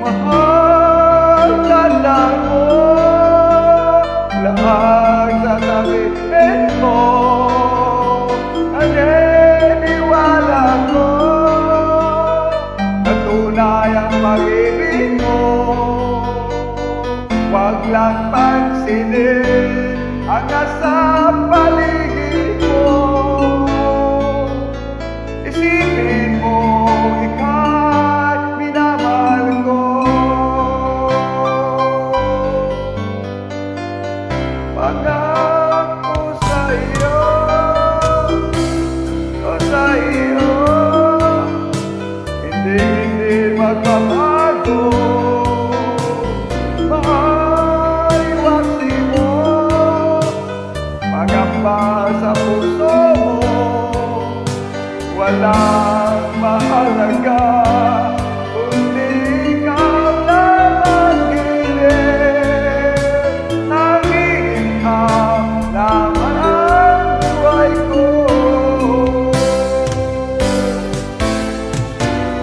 Mahal ka lang mo, lahat sasabihin mo, naniniwala ko, natunay ang pag-ibig mo. Huwag lang pansinin ang nasa paligid mo. Isipin mo, ika'y minamahal ko. Pangako sa iyo, hindi magbabago. Maiwasin mo, magamba sa puso mo. Walang mahalaga kundi ikaw na magiging. Nag-iingham naman ang buhay ko.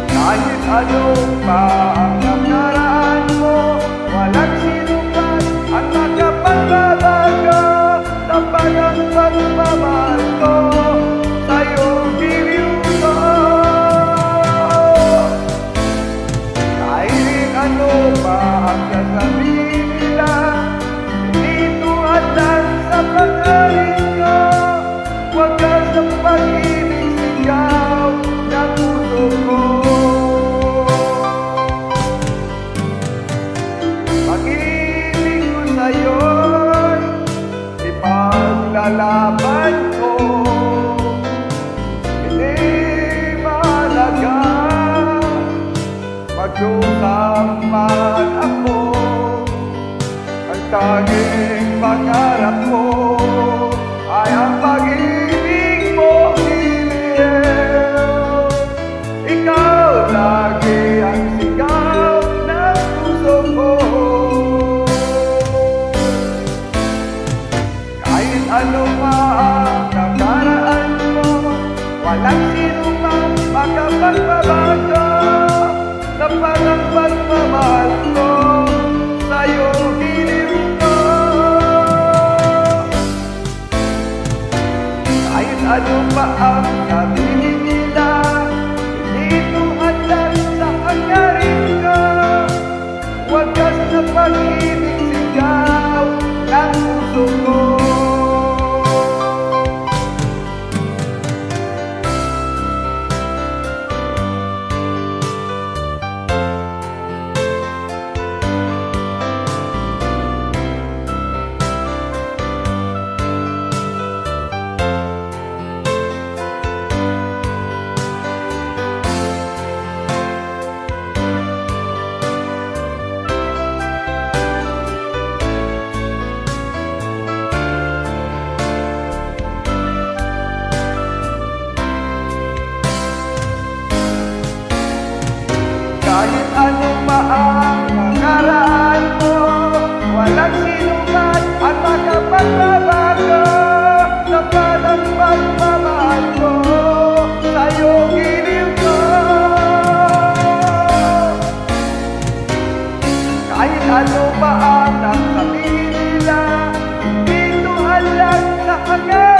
Kahit ano pa ang nakaraan mo, walang sinuman ang nakapagbabago. Tapang ang pagmamahal ko sa'yo, giliw ko. Kahit ano pa ang sasabihin nila, hindi tuhalan sa pag-alis ko. Wagas ang pag-ibig sigaw ng puso ko. Pag-ibig ko sa'yo'y ipaglalaban ko. Hindi mahalaga magdugang man ako. Ang tanging pangarap ko ay ang pag-ibig mo, giliw. Ikaw lagi ang sigaw ng puso ko. Kahit ano pa ang nakaraan mo, walang sinumang makapagbabago. Tapat ang pagmamahal ko sa'yo, giliw ko. Kahit ano pa ang sabihin nila, hindi tuhalan sa hangarin ko. Wagas na pag-ibig sigaw ng puso ko. Kahit ano pa ang nakaraan mo, walang sinuman at makapagbabago. Tapat ang pagmamahal ko sa'yo, giliw ko. Kahit ano pa ang nasabihin nila, hindi tuhalan sa hangarin.